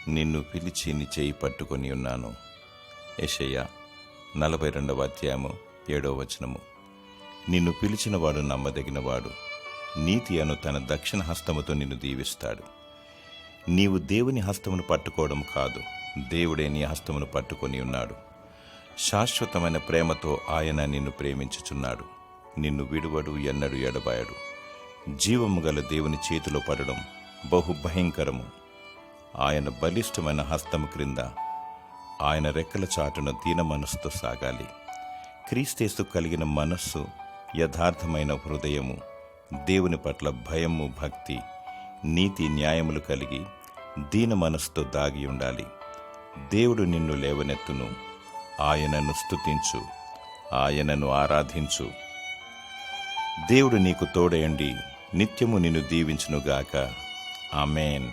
నిన్ను పిలిచి నీ చేయి పట్టుకొని ఉన్నాను. యెషయా 42:7. నిన్ను పిలిచినవాడు నమ్మదగినవాడు, నీతి అను తన దక్షిణ హస్తముతో నిన్ను దీవిస్తాడు. నీవు దేవుని హస్తమును పట్టుకోవడం కాదు, దేవుడే నీ హస్తమును పట్టుకొని ఉన్నాడు. శాశ్వతమైన ప్రేమతో ఆయన నిన్ను ప్రేమించుచున్నాడు. నిన్ను విడువడు, ఎన్నడు ఎడబాయడు. జీవము గల దేవుని చేతిలో పడడం బహు భయంకరము. ఆయన బలిష్టమైన హస్తము క్రింద, ఆయన రెక్కల చాటున దీన మనస్సుతో సాగాలి. క్రీస్తేసు కలిగిన మనస్సు, యథార్థమైన హృదయము, దేవుని పట్ల భయము, భక్తి, నీతి, న్యాయములు కలిగి దీన మనస్సుతో దాగి ఉండాలి. దేవుడు నిన్ను లేవనెత్తును. ఆయనను స్తుతించు, ఆయనను ఆరాధించు. దేవుడు నీకు తోడయండి నిత్యము నిన్ను దీవించునుగాక. ఆమేన్.